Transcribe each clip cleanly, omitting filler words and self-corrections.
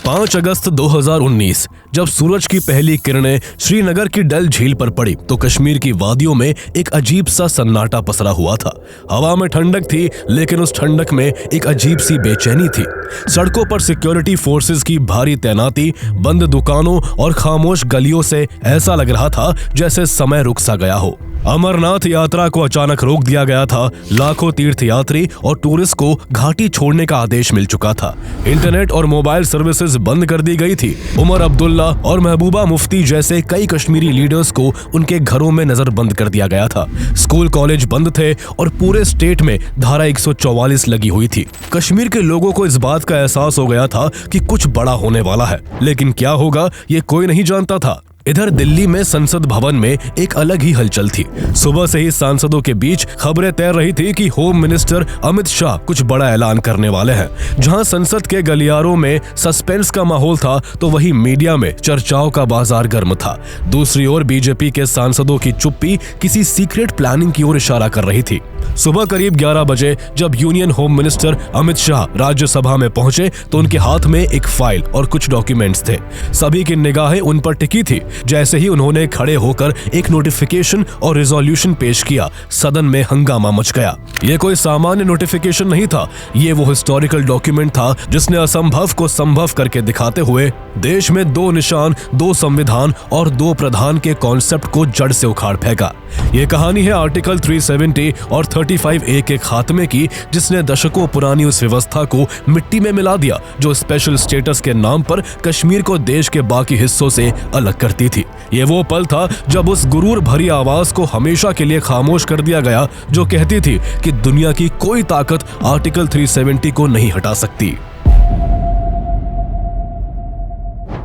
5 अगस्त 2019 जब सूरज की पहली किरणें श्रीनगर की डल झील पर पड़ी तो कश्मीर की वादियों में एक अजीब सा सन्नाटा पसरा हुआ था। हवा में ठंडक थी, लेकिन उस ठंडक में एक अजीब सी बेचैनी थी। सड़कों पर सिक्योरिटी फोर्सेस की भारी तैनाती, बंद दुकानों और खामोश गलियों से ऐसा लग रहा था जैसे समय रुक सा गया हो। अमरनाथ यात्रा को अचानक रोक दिया गया था। लाखों तीर्थयात्री और टूरिस्ट को घाटी छोड़ने का आदेश मिल चुका था। इंटरनेट और मोबाइल सर्विसेज बंद कर दी गई थी। उमर अब्दुल्ला और महबूबा मुफ्ती जैसे कई कश्मीरी लीडर्स को उनके घरों में नजरबंद कर दिया गया था। स्कूल कॉलेज बंद थे और पूरे स्टेट में धारा 144 लगी हुई थी। कश्मीर के लोगों को इस बात का एहसास हो गया था कि कुछ बड़ा होने वाला है, लेकिन क्या होगा ये कोई नहीं जानता था। इधर दिल्ली में संसद भवन में एक अलग ही हलचल थी। सुबह से ही सांसदों के बीच खबरें तैर रही थी कि होम मिनिस्टर अमित शाह कुछ बड़ा ऐलान करने वाले हैं। जहां संसद के गलियारों में सस्पेंस का माहौल था, तो वहीं मीडिया में चर्चाओं का बाजार गर्म था। दूसरी ओर बीजेपी के सांसदों की चुप्पी किसी सीक्रेट प्लानिंग की ओर इशारा कर रही थी। सुबह करीब 11 बजे जब union home minister Amit Shah Rajya Sabha में पहुंचे तो उनके हाथ में एक फाइल और कुछ डॉक्यूमेंट्स थे। सभी की निगाहें उन पर टिकी थी। जैसे ही उन्होंने खड़े होकर एक नोटिफिकेशन और रिजोल्यूशन पेश किया, सदन में हंगामा मच गया। ये कोई सामान्य नोटिफिकेशन नहीं था, ये वो हिस्टोरिकल डॉक्यूमेंट था जिसने असंभव को संभव करके दिखाते हुए देश में 2 निशान, 2 संविधान और 2 प्रधान के कॉन्सेप्ट को जड़ से उखाड़ फेंका। ये कहानी है आर्टिकल 370 और 35A के खात्मे की, जिसने दशकों पुरानी उस व्यवस्था को मिट्टी में मिला दिया जो स्पेशल स्टेटस के नाम पर कश्मीर को देश के बाकी हिस्सों से अलग करती थी। ये वो पल था जब उस गुरूर भरी आवाज को हमेशा के लिए खामोश कर दिया गया जो कहती थी कि दुनिया की कोई ताकत आर्टिकल 370 को नहीं हटा सकती।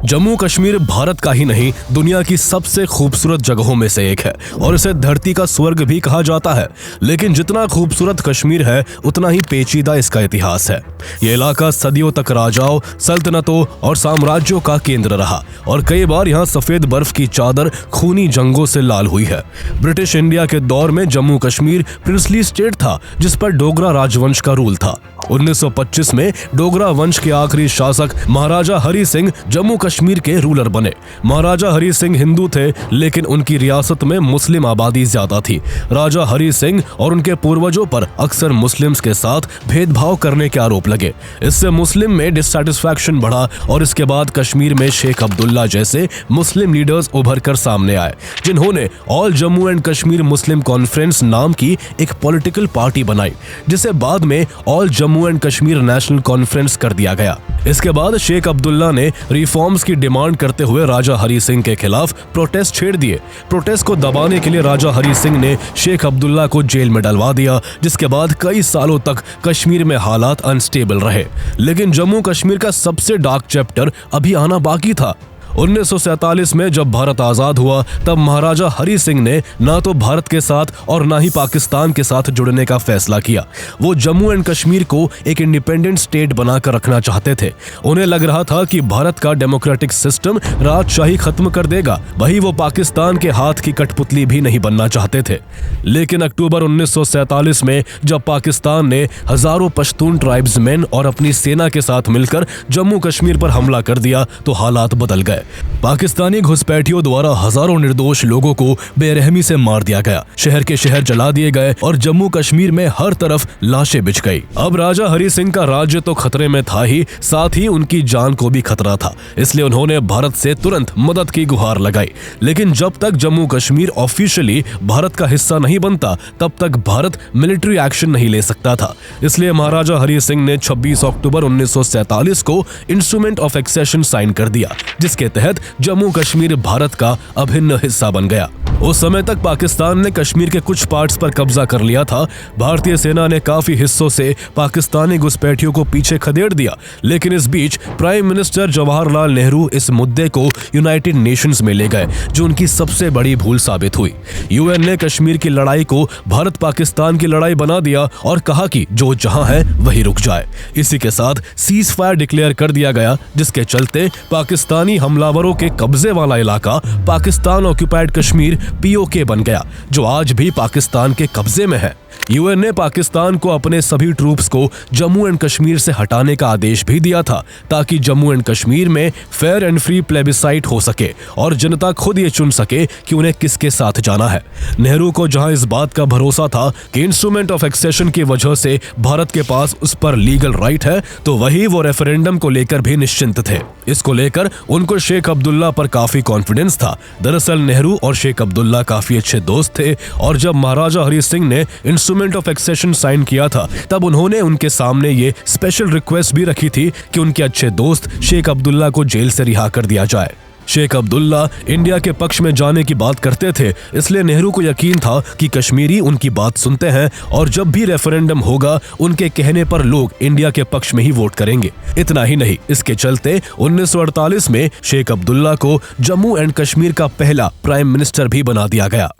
जम्मू कश्मीर भारत का ही नहीं, दुनिया की सबसे खूबसूरत जगहों में से एक है और इसे धरती का स्वर्ग भी कहा जाता है। लेकिन जितना खूबसूरत कश्मीर है, उतना ही पेचीदा इसका इतिहास है। ये इलाका सदियों तक राजाओं, सल्तनतों और साम्राज्यों का केंद्र रहा और कई बार यहाँ सफेद बर्फ की चादर खूनी जंगों से लाल हुई है। ब्रिटिश इंडिया के दौर में जम्मू कश्मीर प्रिंसली स्टेट था, जिस पर डोगरा राजवंश का रूल था। 1925 में डोगरा वंश के आखिरी शासक महाराजा हरि सिंह जम्मू कश्मीर के रूलर बने। महाराजा हरि सिंह हिंदू थे, लेकिन उनकी रियासत में मुस्लिम आबादी ज्यादा थी। राजा हरि सिंह और उनके पूर्वजों पर अक्सर मुस्लिम्स के साथ भेदभाव करने के आरोप लगे। इससे मुस्लिम में डिससैटिस्फैक्शन बढ़ा और इसके बाद कश्मीर में शेख अब्दुल्ला जैसे मुस्लिम लीडर्स उभर कर सामने आए, जिन्होंने all Jammu and Kashmir Muslim conference नाम की एक पॉलिटिकल पार्टी बनाई, जिसे बाद में all Jammu and Kashmir national conference कर दिया गया। इसके बाद शेख अब्दुल्ला ने रिफॉर्म्स की डिमांड करते हुए राजा हरि सिंह के खिलाफ प्रोटेस्ट छेड़ दिए। प्रोटेस्ट को दबाने के लिए राजा हरि सिंह ने शेख अब्दुल्ला को जेल में डलवा दिया, जिसके बाद कई सालों तक कश्मीर में हालात अनस्टेबल रहे। लेकिन जम्मू कश्मीर का सबसे डार्क चैप्टर अभी आना बाकी था। 1947 में जब भारत आजाद हुआ, तब महाराजा हरि सिंह ने ना तो भारत के साथ और ना ही पाकिस्तान के साथ जुड़ने का फैसला किया। वो जम्मू एंड कश्मीर को एक इंडिपेंडेंट स्टेट बनाकर रखना चाहते थे। उन्हें लग रहा था कि भारत का डेमोक्रेटिक सिस्टम राजशाही खत्म कर देगा। वही वो पाकिस्तान के हाथ की कठपुतली भी नहीं बनना चाहते थे। लेकिन अक्टूबर 1947 में जब पाकिस्तान ने हजारों पश्तून ट्राइब्समैन और अपनी सेना के साथ मिलकर जम्मू कश्मीर पर हमला कर दिया, तो हालात बदल गए। पाकिस्तानी घुसपैठियों द्वारा हजारों निर्दोष लोगों को बेरहमी से मार दिया गया। शहर के शहर जला दिए गए और जम्मू कश्मीर में हर तरफ लाशें बिछ गई। अब राजा हरि सिंह का राज्य तो खतरे में था ही, साथ ही उनकी जान को भी खतरा था। इसलिए उन्होंने भारत से तुरंत मदद की गुहार लगाई। लेकिन जब तक जम्मू कश्मीर ऑफिशियली भारत का हिस्सा नहीं बनता, तब तक भारत मिलिट्री एक्शन नहीं ले सकता था। इसलिए महाराजा हरि सिंह ने 26 अक्टूबर 1947 को इंस्ट्रूमेंट ऑफ एक्सेशन साइन कर दिया, जिसके तहत जम्मू कश्मीर भारत का अभिन्न हिस्सा बन गया। उस समय तक पाकिस्तान ने कश्मीर के कुछ पार्ट्स पर कब्जा कर लिया था। भारतीय सेना ने काफी हिस्सों से पाकिस्तानी घुसपैठियों को पीछे खदेड़ दिया। लेकिन इस बीच प्राइम मिनिस्टर जवाहरलाल नेहरू इस मुद्दे को यूनाइटेड नेशंस में ले गए, जो उनकी सबसे बड़ी भूल साबित हुई। यूएन ने कश्मीर की लड़ाई को भारत पाकिस्तान की लड़ाई बना दिया और कहा कि जो जहां है वही रुक जाए। इसी के साथ सीज फायर डिक्लेयर कर दिया गया, जिसके चलते पाकिस्तानी हमलावरों के कब्जे वाला इलाका पाकिस्तान ऑक्युपाइड कश्मीर POK बन गया, जो आज भी पाकिस्तान के कब्जे में है। यूएन ने पाकिस्तान को अपने सभी ट्रूप्स को जम्मू एंड कश्मीर से हटाने का आदेश भी दिया था ताकि जम्मू एंड कश्मीर में फेयर एंड फ्री प्लेबिसाइट हो सके और जनता खुद ये चुन सके कि उन्हें किसके साथ जाना है। नेहरू को जहां इस बात का भरोसा था कि इंस्ट्रूमेंट ऑफ एक्सेशन की वजह से भारत के पास उस पर लीगल राइट है, तो वही वो रेफरेंडम को लेकर भी निश्चिंत थे। इसको लेकर उनको शेख अब्दुल्ला पर काफी कॉन्फिडेंस था। दरअसल नेहरू और शेख अब्दुल्ला काफी अच्छे दोस्त थे और जब महाराजा हरि सिंह ने इंस्ट्रूमेंट ऑफ एक्सेशन साइन किया था तब उन्होंने उनके सामने ये स्पेशल रिक्वेस्ट भी रखी थी कि उनके अच्छे दोस्त शेख अब्दुल्ला को जेल से रिहा कर दिया जाए। शेख अब्दुल्ला इंडिया के पक्ष में जाने की बात करते थे, इसलिए नेहरू को यकीन था कि कश्मीरी उनकी बात सुनते हैं और जब भी रेफरेंडम होगा उनके कहने पर लोग इंडिया के पक्ष में ही वोट करेंगे। इतना ही नहीं, इसके चलते 1948 में शेख अब्दुल्ला को जम्मू एंड कश्मीर का पहला प्राइम मिनिस्टर भी बना दिया गया।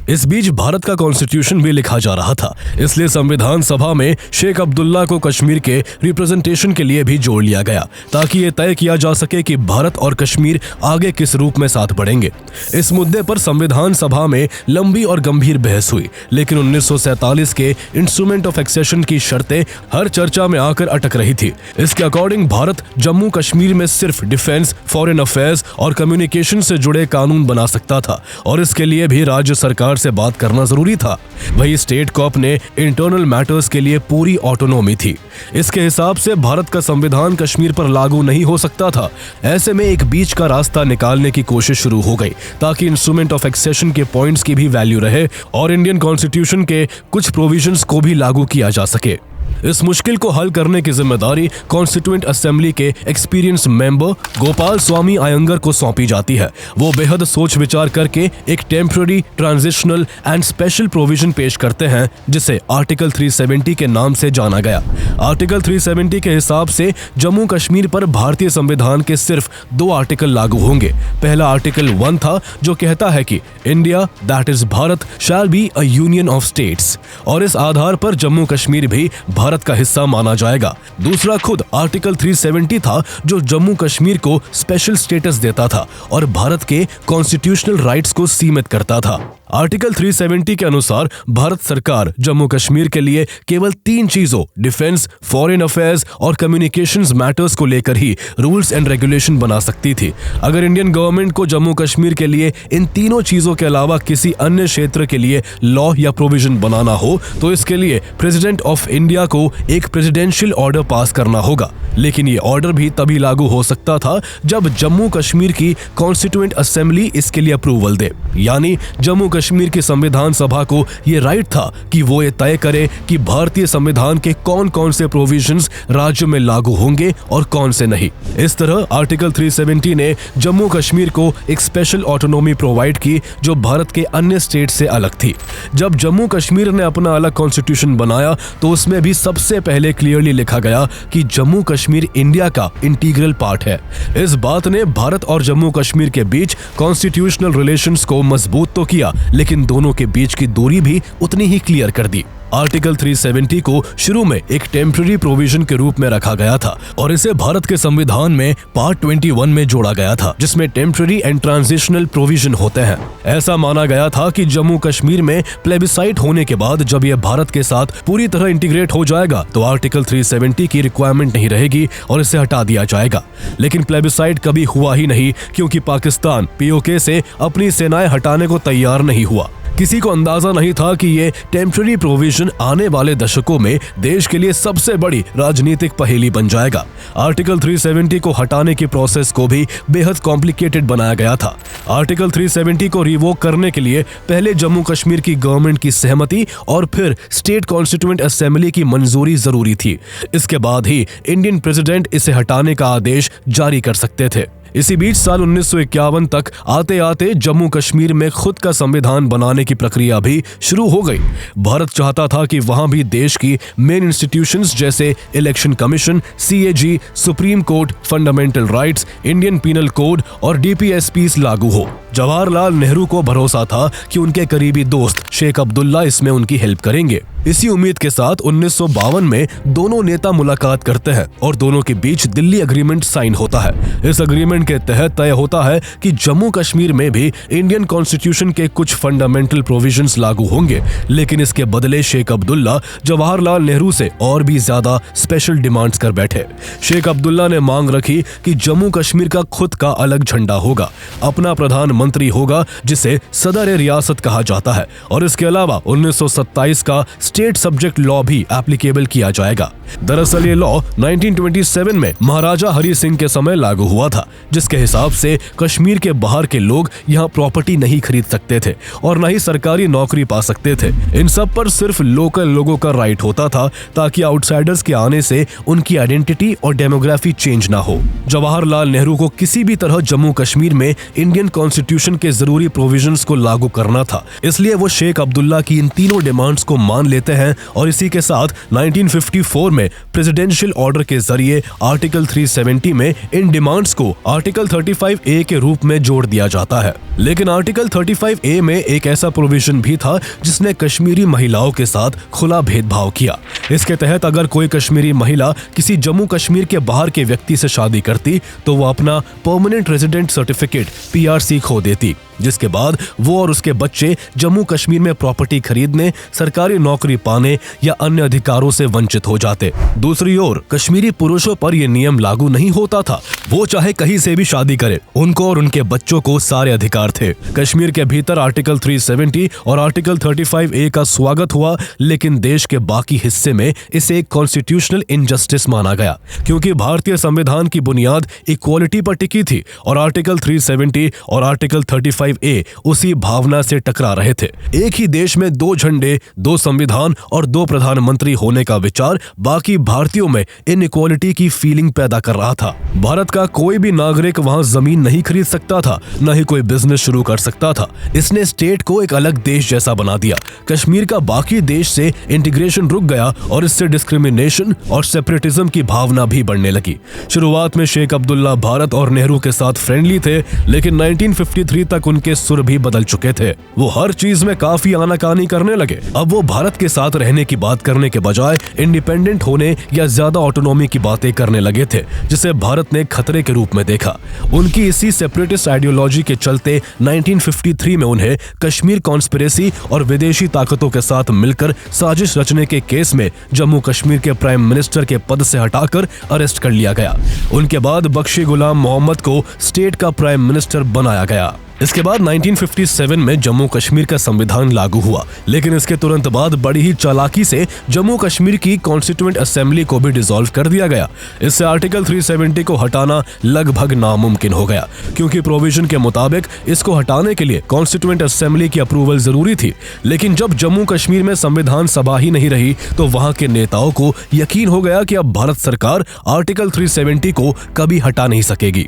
इस बीच भारत का कॉन्स्टिट्यूशन भी लिखा जा रहा था, इसलिए संविधान सभा में शेख अब्दुल्ला को कश्मीर के रिप्रेजेंटेशन के लिए भी जोड़ लिया गया ताकि ये तय किया जा सके कि भारत और कश्मीर आगे किस रूप में साथ बढ़ेंगे। इस मुद्दे पर संविधान सभा में लंबी और गंभीर बहस हुई, लेकिन 1947 के इंस्ट्रूमेंट ऑफ एक्सेशन की शर्तें हर चर्चा में आकर अटक रही थी। इसके अकॉर्डिंग भारत जम्मू कश्मीर में सिर्फ डिफेंस, फॉरेन अफेयर्स और कम्युनिकेशन से जुड़े कानून बना सकता था और इसके लिए भी राज्य सरकार से बात करना जरूरी था। वही स्टेट को अपने इंटरनल मैटर्स के लिए पूरी ऑटोनॉमी थी। इसके हिसाब से भारत का संविधान कश्मीर पर लागू नहीं हो सकता था। ऐसे में एक बीच का रास्ता निकालने की कोशिश शुरू हो गई ताकि इंस्ट्रूमेंट ऑफ एक्सेशन के पॉइंट्स की भी वैल्यू रहे और इंडियन कॉन्स्टिट्यूशन के कुछ प्रोविजंस को भी लागू किया जा सके। इस मुश्किल को हल करने की जिम्मेदारी कॉन्स्टिट्यूएंट असेंबली के एक्सपीरियंस मेंबर गोपाल स्वामी अयंगर को सौंपी जाती है। वो बेहद सोच विचार करके एक temporary, transitional and special provision पेश करते हैं जिसे आर्टिकल 370 के नाम से जाना गया। आर्टिकल 370 के हिसाब से जम्मू कश्मीर पर भारतीय संविधान के सिर्फ 2 आर्टिकल लागू होंगे। पहला आर्टिकल 1 था जो कहता है कि India that is Bharat shall be a union of states और इस आधार पर जम्मू कश्मीर भी भारत का हिस्सा माना जाएगा। दूसरा खुद आर्टिकल 370 था जो जम्मू कश्मीर को स्पेशल स्टेटस देता था और भारत के कॉन्स्टिट्यूशनल राइट्स को सीमित करता था। आर्टिकल 370 के अनुसार भारत सरकार जम्मू कश्मीर के लिए केवल 3 चीजों डिफेंस, फॉरेन अफेयर्स और कम्युनिकेशंस मैटर्स को लेकर ही रूल्स एंड रेगुलेशन बना सकती थी। अगर इंडियन गवर्नमेंट को जम्मू कश्मीर के लिए इन तीनों चीजों के अलावा किसी अन्य क्षेत्र के लिए लॉ या प्रोविजन बनाना हो तो इसके लिए प्रेसिडेंट ऑफ इंडिया को एक प्रेसिडेंशियल ऑर्डर पास करना होगा। लेकिन ये ऑर्डर भी तभी लागू हो सकता था जब जम्मू कश्मीर की कॉन्स्टिट्यूएंट असेंबली इसके लिए अप्रूवल दे। यानी जम्मू कश्मीर की संविधान सभा को ये राइट था कि वो ये तय करे कि भारतीय संविधान के कौन कौन से प्रोविजंस राज्य में लागू होंगे और कौन से नहीं। इस तरह आर्टिकल 370 ने जम्मू कश्मीर को एक स्पेशल ऑटोनॉमी प्रोवाइड की जो भारत के अन्य स्टेट से अलग थी। जब जम्मू कश्मीर ने अपना अलग कॉन्स्टिट्यूशन बनाया तो उसमें भी सबसे पहले क्लियरली लिखा गया कि जम्मू कश्मीर इंडिया का इंटीग्रल पार्ट है। इस बात ने भारत और जम्मू कश्मीर के बीच कॉन्स्टिट्यूशनल रिलेशंस को मजबूत तो किया, लेकिन दोनों के बीच की दूरी भी उतनी ही क्लियर कर दी। आर्टिकल 370 को शुरू में एक टेम्पररी प्रोविजन के रूप में रखा गया था और इसे भारत के संविधान में पार्ट 21 में जोड़ा गया था जिसमें टेम्पररी एंड ट्रांजिशनल प्रोविजन होते हैं। ऐसा माना गया था कि जम्मू कश्मीर में प्लेबिसाइट होने के बाद जब यह भारत के साथ पूरी तरह इंटीग्रेट हो जाएगा तो आर्टिकल 370 की रिक्वायरमेंट नहीं रहेगी और इसे हटा दिया जाएगा। लेकिन प्लेबिसाइट कभी हुआ ही नहीं क्योंकि पाकिस्तान POK से अपनी सेनाएं हटाने को तैयार नहीं हुआ। किसी को अंदाजा नहीं था कि ये टेम्पररी प्रोविजन आने वाले दशकों में देश के लिए सबसे बड़ी राजनीतिक पहेली बन जाएगा। आर्टिकल 370 को हटाने की प्रोसेस को भी बेहद कॉम्प्लिकेटेड बनाया गया था। आर्टिकल 370 को रिवोक करने के लिए पहले जम्मू कश्मीर की गवर्नमेंट की सहमति और फिर स्टेट कॉन्स्टिट्यूएंट असेंबली की मंजूरी जरूरी थी। इसके बाद ही इंडियन प्रेसिडेंट इसे हटाने का आदेश जारी कर सकते थे। इसी बीच साल 1951 तक आते आते जम्मू कश्मीर में खुद का संविधान बनाने की प्रक्रिया भी शुरू हो गई। भारत चाहता था कि वहां भी देश की मेन इंस्टीट्यूशंस जैसे election commission, CAG, supreme court, fundamental rights, Indian penal code और DPSPs लागू हो, जवाहरलाल नेहरू को भरोसा था कि उनके करीबी दोस्त शेख अब्दुल्ला इसमें उनकी हेल्प करेंगे। इसी उम्मीद के साथ 1952 में दोनों नेता मुलाकात करते हैं और दोनों के बीच दिल्ली एग्रीमेंट साइन होता है। इस एग्रीमेंट के तहत तय होता है कि जम्मू कश्मीर में भी इंडियन कॉन्स्टिट्यूशन के कुछ फंडामेंटल प्रोविजंस लागू होंगे, लेकिन इसके बदले शेख अब्दुल्ला जवाहरलाल नेहरू से और भी ज्यादा स्पेशल डिमांड्स कर बैठे। शेख अब्दुल्ला ने मांग रखी कि जम्मू कश्मीर का खुद का अलग झंडा होगा, अपना प्रधानमंत्री होगा जिसे सदर रियासत कहा जाता है, और इसके अलावा 1927 का स्टेट सब्जेक्ट लॉ भी एप्लीकेबल किया जाएगा। दरअसल ये लॉ 1927 में महाराजा हरि सिंह के समय लागू हुआ था, जिसके हिसाब से कश्मीर के बाहर के लोग यहाँ प्रॉपर्टी नहीं खरीद सकते थे और न ही सरकारी नौकरी पा सकते थे। इन सब पर सिर्फ लोकल लोगों का राइट होता था, ताकि आउटसाइडर्स के आने से उनकी आइडेंटिटी और डेमोग्राफी चेंज ना हो। जवाहरलाल नेहरू को किसी भी तरह जम्मू कश्मीर में इंडियन कॉन्स्टिट्यूशन के जरूरी प्रोविजंस को लागू करना था, इसलिए वो शेख अब्दुल्ला की इन तीनों डिमांड्स को मान लेते हैं और इसी के साथ 1954 में प्रेसिडेंशियल ऑर्डर के जरिए आर्टिकल 370 में इन डिमांड्स को आर्टिकल 35A के रूप में जोड़ दिया जाता है। लेकिन आर्टिकल 35A में एक ऐसा प्रोविजन भी था जिसने कश्मीरी महिलाओं के साथ खुला भेदभाव किया। इसके तहत अगर कोई कश्मीरी महिला किसी जम्मू कश्मीर के बाहर के व्यक्ति से शादी करती तो वो अपना परमानेंट रेजिडेंट सर्टिफिकेट PRC खो देती, जिसके बाद वो और उसके बच्चे जम्मू कश्मीर में प्रॉपर्टी खरीदने, सरकारी नौकरी पाने या अन्य अधिकारों से वंचित हो जाते। दूसरी ओर कश्मीरी पुरुषों पर यह नियम लागू नहीं होता था। वो चाहे कहीं से भी शादी करे, उनको और उनके बच्चों को सारे अधिकार थे। कश्मीर के भीतर आर्टिकल 370 और आर्टिकल 35A का स्वागत हुआ, लेकिन देश के बाकी हिस्से में इसे एक कॉन्स्टिट्यूशनल इनजस्टिस माना गया, क्योंकि भारतीय संविधान की बुनियाद इक्वालिटी पर टिकी थी और आर्टिकल 370 और आर्टिकल 35A उसी भावना से टकरा रहे थे। एक ही देश में दो झंडे, दो संविधान और दो प्रधानमंत्री होने का विचार बाकी भारतीयों में इनइक्वालिटी की फीलिंग पैदा कर रहा था। भारत का कोई भी नागरिक वहां जमीन नहीं खरीद सकता था, न ही कोई बिजनेस शुरू कर सकता था। इसने स्टेट को एक अलग देश जैसा बना दिया। कश्मीर का बाकी देश से इंटीग्रेशन रुक गया और इससे डिस्क्रिमिनेशन और सेपरेटिज्म की भावना भी बढ़ने लगी। शुरुआत में शेख अब्दुल्ला भारत और नेहरू के साथ फ्रेंडली थे, लेकिन 1953 तक उनके सुर भी बदल चुके थे। वो हर चीज में काफी आनाकानी करने लगे। अब वो भारत के साथ रहने की बात करने के बजाय इंडिपेंडेंट होने या ज्यादा ऑटोनॉमी की बातें करने लगे थे, जिसे भारत ने खतरे के रूप में देखा। उनकी इसी सेपरेटिस्ट आइडियोलॉजी के चलते 1953 में उन्हें कश्मीर कॉन्स्पिरेसी और विदेशी ताकतों के साथ मिलकर साजिश रचने के केस में जम्मू कश्मीर के प्राइम मिनिस्टर के पद से हटाकर अरेस्ट कर लिया गया। उनके बाद बख्शी गुलाम मोहम्मद को स्टेट का प्राइम मिनिस्टर बनाया गया। इसके बाद 1957 में जम्मू कश्मीर का संविधान लागू हुआ, लेकिन इसके तुरंत बाद बड़ी ही चालाकी से जम्मू कश्मीर की कॉन्स्टिट्यूएंट असेंबली को भी डिसॉल्व कर दिया गया। इससे आर्टिकल 370 को हटाना लगभग नामुमकिन हो गया, क्योंकि प्रोविजन के मुताबिक इसको हटाने के लिए कॉन्स्टिट्यूएंट असेंबली की अप्रूवल जरूरी थी। लेकिन जब जम्मू कश्मीर में संविधान सभा ही नहीं रही तो वहां के नेताओं को यकीन हो गया कि अब भारत सरकार आर्टिकल 370 को कभी हटा नहीं सकेगी।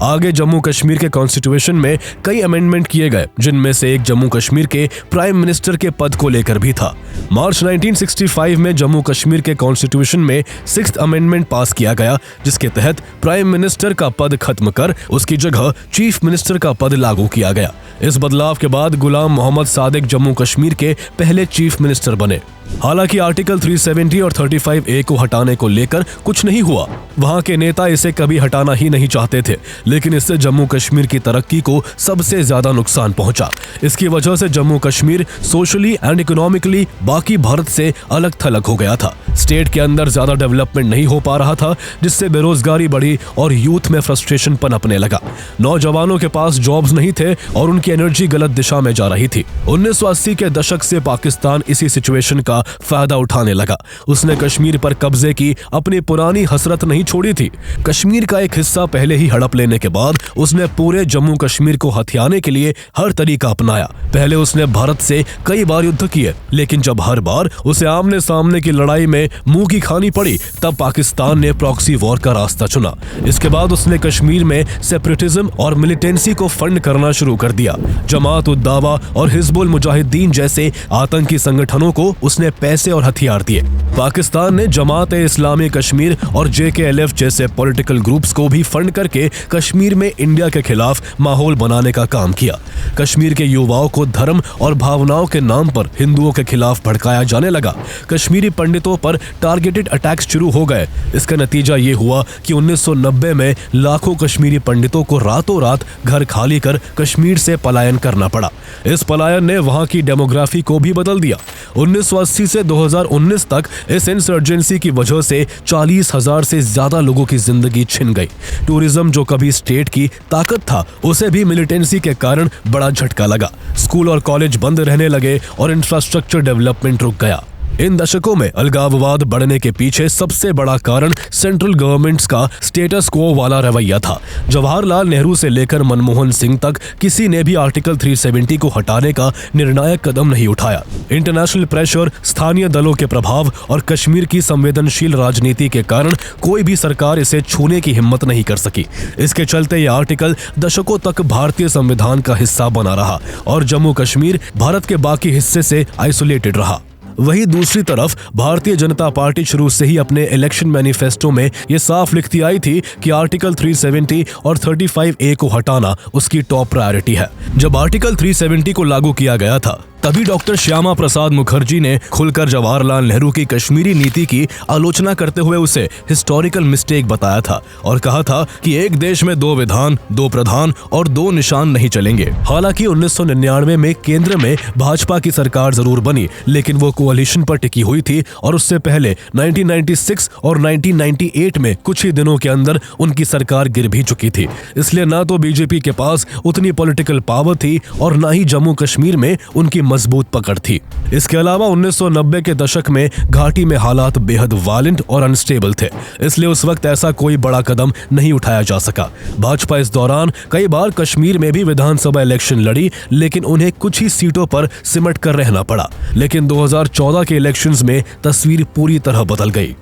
आगे जम्मू कश्मीर के कॉन्स्टिट्यूशन में कई अमेंडमेंट किए गए, जिनमें से एक जम्मू कश्मीर के प्राइम मिनिस्टर के पद को लेकर भी था। मार्च 1965 में जम्मू कश्मीर के कॉन्स्टिट्यूशन में 6th अमेंडमेंट पास किया गया, जिसके तहत प्राइम मिनिस्टर का पद खत्म कर उसकी जगह चीफ मिनिस्टर का पद लागू किया गया। इस बदलाव के बाद गुलाम मोहम्मद सादिक जम्मू कश्मीर के पहले चीफ मिनिस्टर बने। हालांकि आर्टिकल 370 और 35A को हटाने को लेकर कुछ नहीं हुआ। वहां के नेता इसे कभी हटाना ही नहीं चाहते थे, लेकिन इससे जम्मू कश्मीर की तरक्की को सबसे ज्यादा नुकसान पहुंचा। इसकी वजह से Jammu Kashmir socially and economically बाकी भारत से अलग थलग हो गया था। स्टेट के अंदर ज्यादा डेवलपमेंट नहीं हो पा रहा था, जिससे बेरोजगारी बढ़ी और यूथ में फ्रस्ट्रेशन पनपने लगा। नौजवानों के पास जॉब्स नहीं थे और उनकी एनर्जी गलत दिशा में जा रही थी। 1980 के दशक से पाकिस्तान इसी सिचुएशन का फायदा उठाने लगा। उसने कश्मीर पर कब्जे की अपनी पुरानी हसरत नहीं छोड़ी थी। कश्मीर का एक हिस्सा पहले ही हड़प लेने के बाद उसने पूरे जम्मू कश्मीर को हथियाने के लिए हर तरीका अपनाया। पहले उसने भारत से कई बार युद्ध किए, लेकिन जब हर बार उसे आमने सामने की लड़ाई में मुंह की खानी पड़ी, तब पाकिस्तान ने प्रॉक्सी वॉर का रास्ता चुना। इसके बाद उसने कश्मीर में सेपरेटिज्म और मिलिटेंसी को फंड करना शुरू कर दिया। जमात उद दावा और हिजबुल मुजाहिदीन जैसे आतंकी संगठनों को उसने पैसे और हथियार दिए। पाकिस्तान ने जमात इस्लामी कश्मीर और JKLF जैसे पॉलिटिकल ग्रुप्स को भी फंड करके कश्मीर में इंडिया के खिलाफ माहौल बनाने का काम किया। कश्मीर के युवाओं को धर्म और भावनाओं के नाम पर हिंदुओं के खिलाफ भड़काया जाने लगा। कश्मीरी पंडितों पर टारगेटेड अटैक्स शुरू हो गए। इसका नतीजा ये हुआ कि 1990 में लाखों कश्मीरी पंडितों को रातों रात घर खाली कर कश्मीर से पलायन करना पड़ा। इस पलायन ने वहां की डेमोग्राफी को भी बदल दिया। 1980 से 2019 तक इस इंसर्जेंसी की वजह से 40,000 से ज्यादा लोगों की जिंदगी छिन गई। टूरिज्म जो कभी स्टेट की ताकत था, उसे भी मिलिटेंसी के कारण बड़ा झटका लगा। स्कूल और कॉलेज बंद रहने लगे और इंफ्रास्ट्रक्चर डेवलपमेंट रुक गया। इन दशकों में अलगाववाद बढ़ने के पीछे सबसे बड़ा कारण सेंट्रल गवर्नमेंट्स का स्टेटस क्वो वाला रवैया था। जवाहरलाल नेहरू से लेकर मनमोहन सिंह तक किसी ने भी आर्टिकल 370 को हटाने का निर्णायक कदम नहीं उठाया। इंटरनेशनल प्रेशर, स्थानीय दलों के प्रभाव और कश्मीर की संवेदनशील राजनीति के कारण कोई भी सरकार इसे छूने की हिम्मत नहीं कर सकी। इसके चलते यह आर्टिकल दशकों तक भारतीय संविधान का हिस्सा बना रहा और जम्मू कश्मीर भारत के बाकी हिस्से से आइसोलेटेड रहा। वहीं दूसरी तरफ भारतीय जनता पार्टी शुरू से ही अपने इलेक्शन मैनिफेस्टो में ये साफ लिखती आई थी कि आर्टिकल 370 और 35A को हटाना उसकी टॉप प्रायोरिटी है। जब आर्टिकल 370 को लागू किया गया था, तभी डॉक्टर श्यामा प्रसाद मुखर्जी ने खुलकर जवाहरलाल नेहरू की कश्मीरी नीति की आलोचना करते हुए उसे हिस्टोरिकल मिस्टेक बताया था और कहा था कि एक देश में 2 विधान, 2 प्रधान और 2 निशान नहीं चलेंगे। हालांकि 1999 में केंद्र में भाजपा की सरकार जरूर बनी, लेकिन वो कोalition पर टिकी हुई थी और उससे पहले 1996 और 1998 में कुछ ही दिनों के अंदर उनकी सरकार गिर भी चुकी थी। इसलिए ना तो बीजेपी के पास उतनी पॉलिटिकल पावर थी और ना ही जम्मू कश्मीर में उनकी मजबूत पकड़ थी। इसके अलावा 1990 के दशक में घाटी में हालात बेहद वायलेंट और अनस्टेबल थे, इसलिए उस वक्त ऐसा कोई बड़ा कदम नहीं उठाया जा सका। भाजपा इस दौरान कई बार कश्मीर में भी विधानसभा इलेक्शन लड़ी, लेकिन उन्हें कुछ ही सीटों पर सिमट कर रहना पड़ा। लेकिन 2014 के इलेक्शंस में तस्वीर पूरी तरह बदल गई।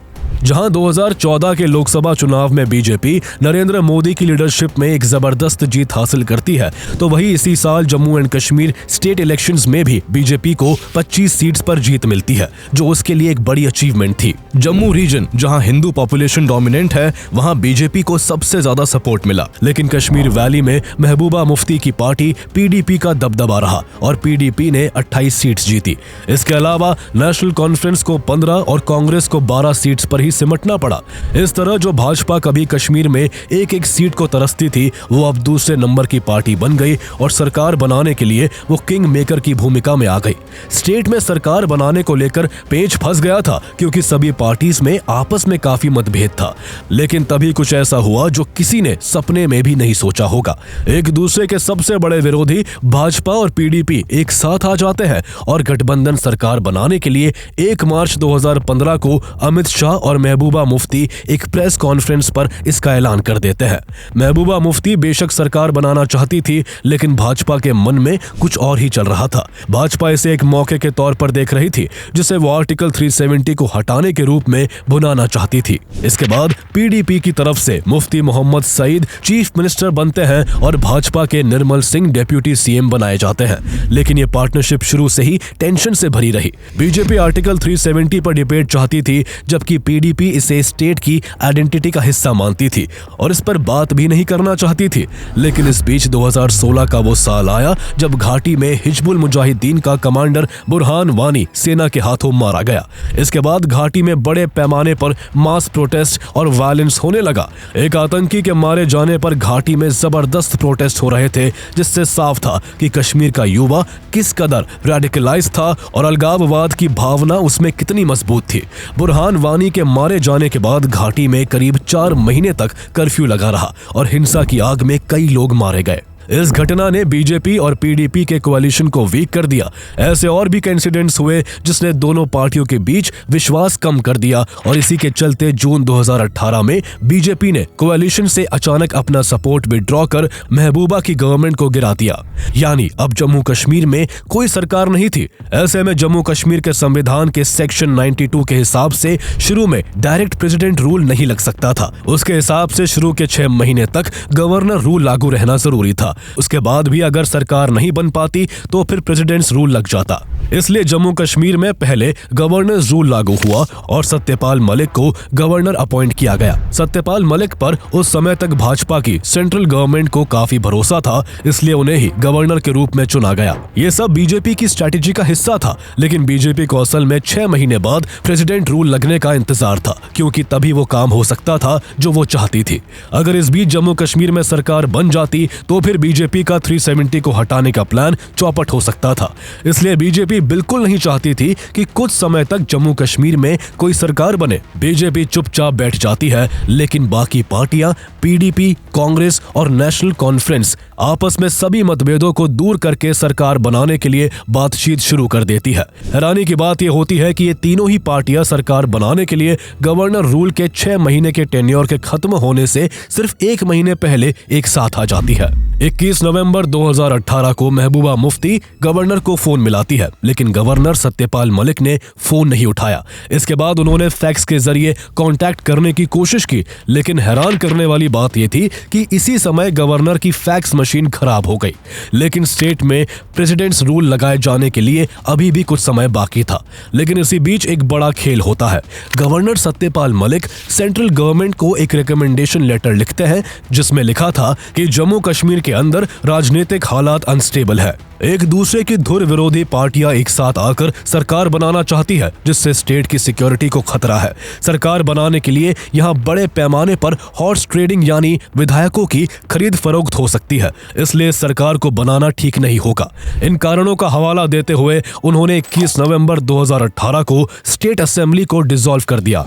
जहां 2014 के लोकसभा चुनाव में बीजेपी नरेंद्र मोदी की लीडरशिप में एक जबरदस्त जीत हासिल करती है, तो वही इसी साल Jammu and Kashmir state elections में भी बीजेपी को 25 सीट्स पर जीत मिलती है, जो उसके लिए एक बड़ी अचीवमेंट थी। जम्मू रीजन जहां हिंदू पॉपुलेशन डोमिनेंट है, वहां बीजेपी को सबसे ज्यादा सपोर्ट मिला। लेकिन कश्मीर वैली में महबूबा मुफ्ती की पार्टी पीडीपी का दबदबा रहा और पीडीपी ने 28 सीट्स जीती। इसके अलावा नेशनल कॉन्फ्रेंस को 15 और कांग्रेस को 12 सीट्स पर सिमटना पड़ा। इस तरह जो भाजपा कभी कश्मीर में एक सीट को तरसती थी, वो अब दूसरे नंबर की पार्टी बन गई और सरकार बनाने के लिए वो किंग मेकर की भूमिका में आ गई। स्टेट में सरकार बनाने को लेकर पेच फंस गया था, क्योंकि सभी पार्टीज में आपस में काफी मतभेद था। लेकिन तभी कुछ ऐसा हुआ जो किसी ने सपने में भी नहीं सोचा होगा। एक दूसरे के सबसे बड़े विरोधी भाजपा और पीडीपी एक साथ आ जाते हैं और गठबंधन सरकार बनाने के लिए 1 मार्च 2015 को अमित शाह और महबूबा मुफ्ती एक प्रेस कॉन्फ्रेंस पर इसका ऐलान कर देते हैं। महबूबा मुफ्ती बेशक सरकार बनाना चाहती थी, लेकिन भाजपा के मन में कुछ और ही चल रहा था। भाजपा इसे एक मौके के तौर पर देख रही थी, जिसे वो आर्टिकल 370 को हटाने के रूप में भुनाना चाहती थी। इसके बाद पीडीपी की तरफ से मुफ्ती मोहम्मद सईद चीफ मिनिस्टर बनते हैं और भाजपा के निर्मल सिंह डेप्यूटी सीएम बनाए जाते हैं। लेकिन ये पार्टनरशिप शुरू से ही टेंशन से भरी रही। बीजेपी आर्टिकल 370 पर डिबेट चाहती थी, जबकि पीडीपी इसे स्टेट की आइडेंटिटी का हिस्सा मानती थी और इस पर बात भी नहीं करना चाहती थी। लेकिन इस बीच 2016 का वो साल आया जब घाटी में हिजबुल मुजाहिदीन का कमांडर बुरहान वानी सेना के हाथों मारा गया। इसके बाद घाटी में बड़े पैमाने पर मास प्रोटेस्ट और वायलेंस होने लगा। एक आतंकी के मारे जाने पर घाटी में जबरदस्त प्रोटेस्ट हो रहे थे, जिससे साफ था कि कश्मीर का युवा किस कदर रेडिकलाइज था और अलगाववाद की भावना उसमें कितनी मजबूत थी। बुरहान वानी के मारे जाने के बाद घाटी में करीब 4 महीने तक कर्फ्यू लगा रहा और हिंसा की आग में कई लोग मारे गए। इस घटना ने बीजेपी और पीडीपी के कोalition को वीक कर दिया। ऐसे और भी इंसिडेंट्स हुए जिसने दोनों पार्टियों के बीच विश्वास कम कर दिया और इसी के चलते जून 2018 में बीजेपी ने कोalition से अचानक अपना सपोर्ट विड्रॉ कर महबूबा की गवर्नमेंट को गिरा दिया। यानी अब जम्मू कश्मीर में कोई सरकार नहीं थी। ऐसे में जम्मू कश्मीर के संविधान के सेक्शन 92 के हिसाब से शुरू में डायरेक्ट प्रेसिडेंट रूल नहीं लग सकता था। उसके हिसाब से शुरू के 6 महीने तक गवर्नर रूल लागू रहना जरूरी था। उसके बाद भी अगर सरकार नहीं बन पाती तो फिर प्रेसिडेंट्स रूल लग जाता। इसलिए जम्मू कश्मीर में पहले गवर्नर रूल लागू हुआ और सत्यपाल मलिक को गवर्नर अपॉइंट किया गया। सत्यपाल मलिक पर उस समय तक भाजपा की सेंट्रल गवर्नमेंट को काफी भरोसा था, इसलिए उन्हें ही गवर्नर के रूप में चुना गया। ये सब बीजेपी की स्ट्रैटेजी का हिस्सा था, लेकिन बीजेपी को असल में 6 महीने बाद प्रेसिडेंट रूल लगने का इंतजार था, क्योंकि तभी वो काम हो सकता था जो वो चाहती थी। अगर इस बीच जम्मू कश्मीर में सरकार बन जाती तो फिर बीजेपी का 370 को हटाने का प्लान चौपट हो सकता था। इसलिए बीजेपी बिल्कुल नहीं चाहती थी कि कुछ समय तक जम्मू कश्मीर में कोई सरकार बने। बीजेपी चुपचाप बैठ जाती है, लेकिन बाकी पार्टियां पीडीपी, कांग्रेस और नेशनल कॉन्फ्रेंस आपस में सभी मतभेदों को दूर करके सरकार बनाने के लिए बातचीत शुरू कर देती है। हैरानी की बात यह होती है कि ये तीनों ही पार्टियां सरकार बनाने के लिए गवर्नर रूल के 6 महीने के टेन्योर के खत्म होने से सिर्फ 1 महीने पहले एक साथ आ जाती है। 21 नवंबर 2018 को महबूबा मुफ्ती गवर्नर को फोन मिलाती है, लेकिन गवर्नर सत्यपाल मलिक ने फोन नहीं उठाया। इसके बाद उन्होंने फैक्स के जरिए कांटेक्ट करने की कोशिश की, लेकिन हैरान करने वाली बात यह थी कि इसी समय गवर्नर की फैक्स मशीन खराब हो गई। लेकिन स्टेट में प्रेसिडेंट्स रूल लगाए जाने के लिए अभी भी कुछ समय बाकी था। लेकिन इसी बीच एक बड़ा खेल होता है। Governor Satyapal Malik central government को एक रिकमेंडेशन लेटर लिखते हैं, जिसमें लिखा था कि जम्मू कश्मीर के अंदर राजनीतिक हालात अनस्टेबल है। एक दूसरे की धुर विरोधी पार्टियां एक साथ आकर सरकार बनाना चाहती है, जिससे स्टेट की सिक्योरिटी को खतरा है। सरकार बनाने के लिए यहां बड़े पैमाने पर हॉर्स ट्रेडिंग यानी विधायकों की खरीद फरोख्त हो सकती है, इसलिए सरकार को बनाना ठीक नहीं होगा। इन कारणों का हवाला देते हुए उन्होंने 21 नवंबर 2018 को स्टेट असेंबली को डिसॉल्व कर दिया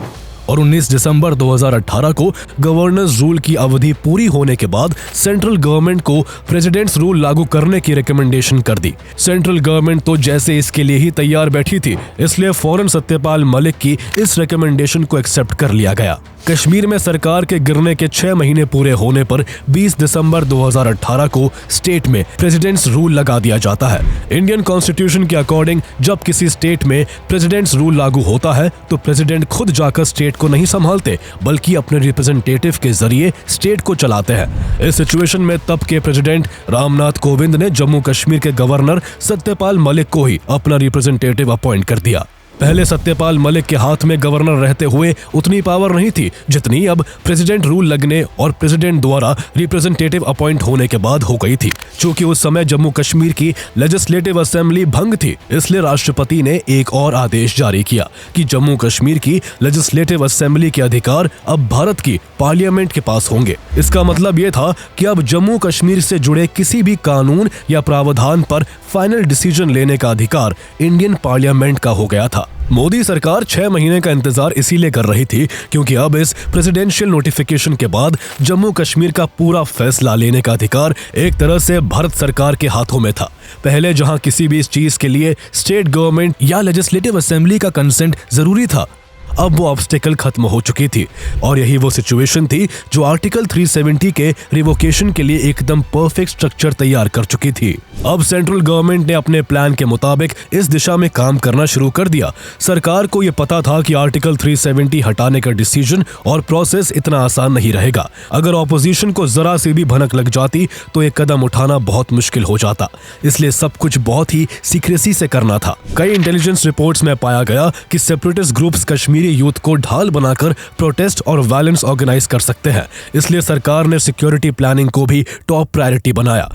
और 19 दिसंबर 2018 को गवर्नर्स रूल की अवधि पूरी होने के बाद सेंट्रल गवर्नमेंट को प्रेसिडेंट्स रूल लागू करने की रिकमेंडेशन कर दी। सेंट्रल गवर्नमेंट तो जैसे इसके लिए ही तैयार बैठी थी, इसलिए फौरन सत्यपाल मलिक की इस रिकमेंडेशन को एक्सेप्ट कर लिया गया। कश्मीर में सरकार के गिरने के 6 महीने पूरे होने पर 20 दिसंबर 2018 को स्टेट में प्रेसिडेंट्स रूल लगा दिया जाता है। इंडियन कॉन्स्टिट्यूशन के अकॉर्डिंग जब किसी स्टेट में प्रेसिडेंट्स रूल लागू होता है तो प्रेसिडेंट खुद जाकर स्टेट को नहीं संभालते, बल्कि अपने रिप्रेजेंटेटिव के जरिए स्टेट को चलाते हैं। इस सिचुएशन में तब के प्रेसिडेंट रामनाथ कोविंद ने जम्मू कश्मीर के गवर्नर सत्यपाल मलिक को ही अपना रिप्रेजेंटेटिव अपॉइंट कर दिया। पहले सत्यपाल मलिक के हाथ में गवर्नर रहते हुए उतनी पावर नहीं थी जितनी अब प्रेसिडेंट रूल लगने और प्रेसिडेंट द्वारा रिप्रेजेंटेटिव अपॉइंट होने के बाद हो गई थी। चूंकि उस समय जम्मू कश्मीर की लेजिस्लेटिव असेंबली भंग थी, इसलिए राष्ट्रपति ने एक और आदेश जारी किया कि जम्मू कश्मीर की लेजिस्लेटिव असेंबली के अधिकार अब भारत की पार्लियामेंट के पास होंगे। इसका मतलब ये था कि अब जम्मू कश्मीर से जुड़े किसी भी कानून या प्रावधान पर फाइनल डिसीजन लेने का अधिकार इंडियन पार्लियामेंट का हो गया था। मोदी सरकार 6 महीने का इंतजार इसीलिए कर रही थी क्योंकि अब इस प्रेसिडेंशियल नोटिफिकेशन के बाद जम्मू कश्मीर का पूरा फैसला लेने का अधिकार एक तरह से भारत सरकार के हाथों में था। पहले जहां किसी भी इस चीज के लिए स्टेट गवर्नमेंट या लेजिस्लेटिव असेंबली का कंसेंट जरूरी था, अब वो ऑब्स्टेकल खत्म हो चुकी थी और यही वो सिचुएशन थी जो आर्टिकल 370 के रिवोकेशन के लिए एकदम परफेक्ट स्ट्रक्चर तैयार कर चुकी थी। अब सेंट्रल गवर्नमेंट ने अपने प्लान के मुताबिक इस दिशा में काम करना शुरू कर दिया। सरकार को ये पता था कि आर्टिकल 370 हटाने का डिसीजन और प्रोसेस इतना आसान नहीं रहेगा। अगर ऑपोजिशन को जरा सी भी भनक लग जाती तो एक कदम उठाना बहुत मुश्किल हो जाता, इसलिए सब कुछ बहुत ही सीक्रेसी से करना था। कई इंटेलिजेंस रिपोर्ट्स में पाया गया कि सेपरेटिस्ट ग्रुप्स कश्मीरी यूथ को ढाल बनाकर प्रोटेस्ट और वायलेंस ऑर्गेनाइज कर सकते हैं, इसलिए सरकार ने सिक्योरिटी प्लानिंग को भी टॉप प्रायोरिटी बनाया।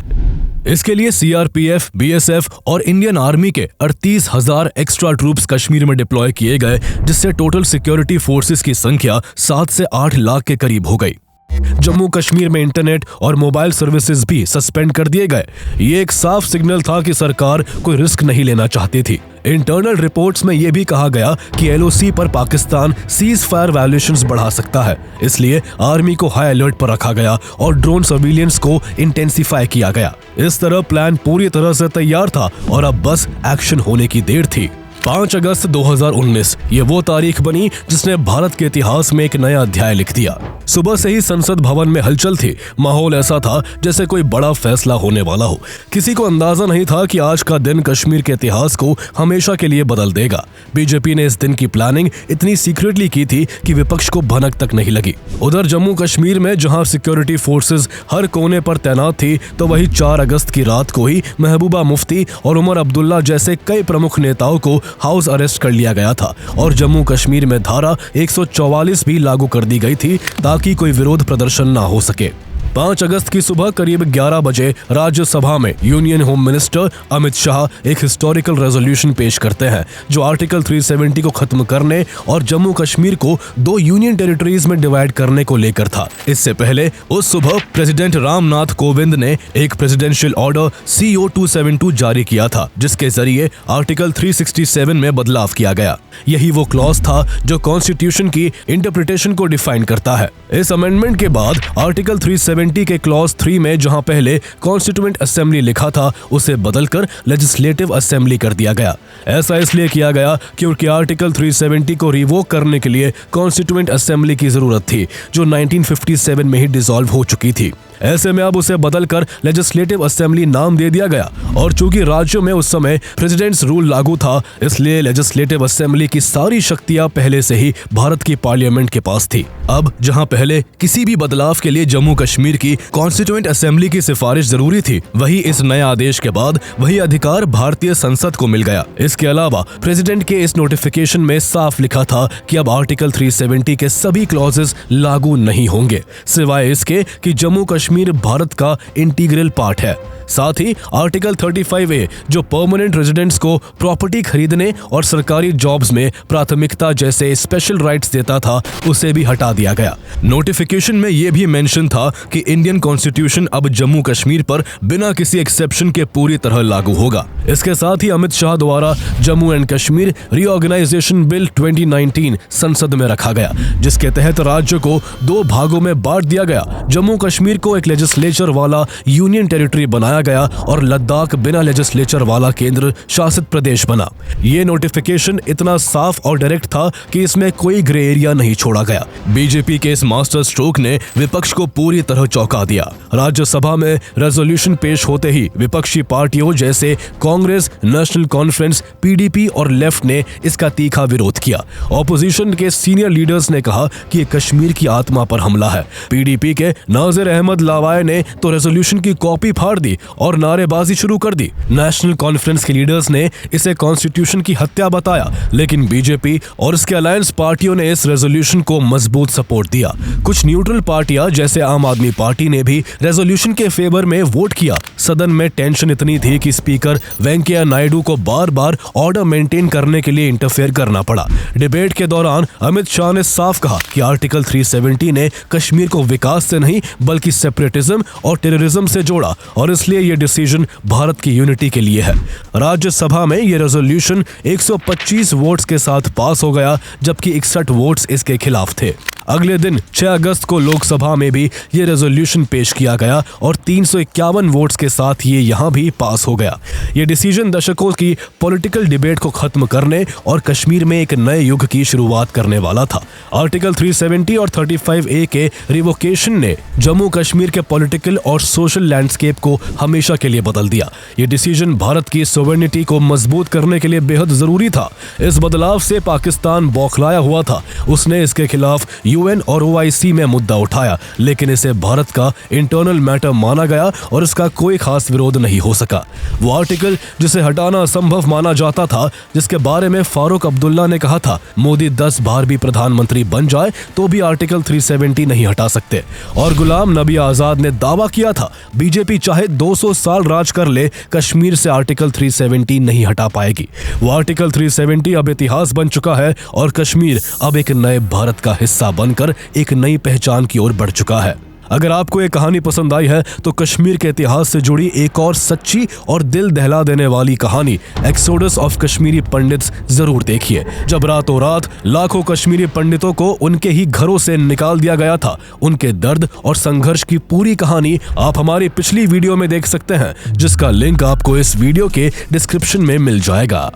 इसके लिए सीआरपीएफ, बीएसएफ और इंडियन आर्मी के 38,000 एक्स्ट्रा ट्रूप्स कश्मीर में डिप्लॉय किए गए, जिससे टोटल सिक्योरिटी फोर्सेस की संख्या 7 से 8 लाख के करीब हो गई। जम्मू कश्मीर में इंटरनेट और मोबाइल सर्विसेज भी सस्पेंड कर दिए गए। ये एक साफ सिग्नल था कि सरकार कोई रिस्क नहीं लेना चाहती थी। इंटरनल रिपोर्ट्स में यह भी कहा गया कि एलओसी पर पाकिस्तान सीज फायर वायलेशंस बढ़ा सकता है, इसलिए आर्मी को हाई अलर्ट पर रखा गया और ड्रोन सर्विलियंस को इंटेंसिफाई किया गया। इस तरह प्लान पूरी तरह से तैयार था और अब बस एक्शन होने की देर थी। 5 अगस्त 2019 ये वो तारीख बनी जिसने भारत के इतिहास में एक नया अध्याय लिख दिया। सुबह से ही संसद भवन में हलचल थी। माहौल ऐसा था जैसे कोई बड़ा फैसला होने वाला हो। किसी को अंदाजा नहीं था कि आज का दिन कश्मीर के इतिहास को हमेशा के लिए बदल देगा। बीजेपी ने इस दिन की प्लानिंग इतनी सीक्रेटली की थी कि विपक्ष को भनक तक नहीं लगी। उधर जम्मू कश्मीर में जहां सिक्योरिटी फोर्सेस हर कोने पर तैनात थी, तो वही 4 अगस्त की रात को ही महबूबा मुफ्ती और उमर अब्दुल्ला जैसे कई प्रमुख नेताओं को हाउस अरेस्ट कर लिया गया था और जम्मू कश्मीर में धारा 144 भी लागू कर दी गई थी ताकि कोई विरोध प्रदर्शन ना हो सके। 5 अगस्त की सुबह करीब 11 बजे राज्यसभा में union home minister Amit Shah एक हिस्टोरिकल रेजोल्यूशन पेश करते हैं जो आर्टिकल 370 को खत्म करने और जम्मू कश्मीर को 2 यूनियन टेरिटरीज में डिवाइड करने को लेकर था। इससे पहले उस सुबह प्रेसिडेंट रामनाथ कोविंद ने एक प्रेसिडेंशियल ऑर्डर CO 272 जारी किया था जिसके जरिए आर्टिकल 367 में बदलाव किया गया। यही वो क्लॉज था जो कॉन्स्टिट्यूशन की इंटरप्रिटेशन को डिफाइन करता है। इस अमेंडमेंट के बाद आर्टिकल 370 के क्लॉज 3 में जहां पहले कॉन्स्टिट्यूएंट असेंबली लिखा था उसे बदलकर लेजिस्लेटिव असेंबली कर दिया गया। ऐसा इसलिए किया गया क्योंकि आर्टिकल 370 को रिवोक करने के लिए कॉन्स्टिट्यूएंट असेंबली की जरूरत थी जो 1957 में ही डिसॉल्व हो चुकी थी। ऐसे में अब उसे बदलकर लेजिस्लेटिव असेंबली नाम दे दिया गया और चूंकि राज्यों में उस समय प्रेसिडेंट्स रूल लागू था इसलिए लेजिस्लेटिव असेंबली की सारी शक्तियां पहले से ही भारत की पार्लियामेंट के पास थी। अब जहां पहले किसी भी बदलाव के लिए जम्मू कश्मीर की कॉन्स्टिट्यूएंट असेंबली की सिफारिश जरूरी थी, वही इस नए आदेश के बाद वही अधिकार भारतीय संसद को मिल गया। इसके अलावा प्रेसिडेंट के इस नोटिफिकेशन में साफ लिखा था कि अब आर्टिकल 370 के सभी क्लॉजेस लागू नहीं होंगे सिवाय इसके कि जम्मू कश्मीर भारत का इंटीग्रल पार्ट है। साथ ही आर्टिकल 35A जो परमानेंट रेजिडेंट्स को प्रॉपर्टी खरीदने और सरकारी जॉब्स में प्राथमिकता जैसे स्पेशल राइट्स देता था उसे भी हटा दिया गया। नोटिफिकेशन में यह भी मेंशन था कि इंडियन कॉन्स्टिट्यूशन अब जम्मू कश्मीर पर बिना किसी एक्सेप्शन के पूरी तरह लागू होगा। इसके साथ ही अमित शाह द्वारा Jammu and Kashmir reorganisation bill 2019 संसद में रखा गया जिसके तहत राज्य को 2 भागों में बांट दिया गया। जम्मू कश्मीर को एक लेजिस्लेचर वाला यूनियन टेरिटरी बनाया गया और लद्दाख बिना लेजिस्लेचर वाला केंद्र शासित प्रदेश बना। ये नोटिफिकेशन इतना साफ और डायरेक्ट था कि इसमें कोई ग्रे एरिया नहीं छोड़ा गया। बीजेपी के इस मास्टर स्ट्रोक ने विपक्ष को पूरी तरह चौंका दिया। राज्यसभा में रेजोल्यूशन पेश होते ही विपक्षी पार्टियों जैसे कांग्रेस, नेशनल कॉन्फ्रेंस, PDP और लेफ्ट ने इसका तीखा विरोध किया। ऑपोजिशन के सीनियर लीडर्स ने कहा कि ये कश्मीर की आत्मा पर हमला है। PDP के नाजिर अहमद लावाय ने तो रेजोल्यूशन की कॉपी फाड़ दी और नारेबाजी शुरू कर दी। नेशनल कॉन्फ्रेंस के लीडर्स ने इसे कॉन्स्टिट्यूशन की हत्या बताया, लेकिन बीजेपी और इसके अलायंस पार्टियों ने इस रेजोल्यूशन को मजबूत सपोर्ट दिया। कुछ न्यूट्रल पार्टियां जैसे आम आदमी पार्टी ने भी रेजोल्यूशन के फेवर में वोट किया। सदन में टेंशन इतनी थी कि स्पीकर वेंकैया नायडू को बार बार ऑर्डर मेंटेन करने के लिए इंटरफेयर करना पड़ा। डिबेट के दौरान अमित शाह ने साफ कहा कि आर्टिकल 370 ने कश्मीर को विकास से नहीं बल्कि सेपरेटिज्म और टेररिज्म से जोड़ा और इसलिए ये डिसीजन भारत की यूनिटी के लिए है। राज्यसभा में ये रेजोल्यूशन 125 वोट्स के साथ पास हो गया जबकि 61 वोट्स इसके खिलाफ थे। अगले दिन 6 अगस्त को लोकसभा में भी ये रेजोल्यूशन पेश किया गया और 351 वोट्स के साथ ये यहाँ भी पास हो गया। ये डिसीजन दशकों की पॉलिटिकल डिबेट को खत्म करने और कश्मीर में एक नए युग की शुरुआत करने वाला था। आर्टिकल 370 और 35A के रिवोकेशन ने जम्मू कश्मीर के पॉलिटिकल और सोशल लैंडस्केप को हमेशा के लिए बदल दिया। ये डिसीजन भारत की सोवरेनिटी को मजबूत करने के लिए बेहद जरूरी था। इस बदलाव से पाकिस्तान बौखलाया हुआ था। उसने इसके खिलाफ UN और OIC में मुद्दा उठाया, लेकिन इसे भारत का इंटरनल मैटर माना गया और इसका कोई खास विरोध नहीं हो सका। वो आर्टिकल जिसे हटाना असंभव माना जाता था, जिसके बारे में फारूक अब्दुल्ला ने कहा था मोदी 10 बार भी प्रधानमंत्री बन जाए तो भी आर्टिकल 370 नहीं हटा सकते। और गुलाम नबी आजाद ने दावा किया था बीजेपी चाहे 200 साल राज कर ले, कश्मीर से आर्टिकल 370 नहीं हटा पाएगी। वो आर्टिकल 370 अब इतिहास बन चुका है और कश्मीर अब एक नए भारत का हिस्सा बनकर एक नई पहचान की ओर बढ़ चुका है। अगर आपको ये कहानी पसंद आई है तो कश्मीर के इतिहास से जुड़ी एक और सच्ची और दिल दहला देने वाली कहानी एक्सोडस ऑफ कश्मीरी पंडित्स जरूर देखिए। जब रातों रात लाखों कश्मीरी पंडितों को उनके ही घरों से निकाल दिया गया था, उनके दर्द और संघर्ष की पूरी कहानी आप हमारी पिछली वीडियो में देख सकते हैं, जिसका लिंक आपको इस वीडियो के डिस्क्रिप्शन में मिल जाएगा।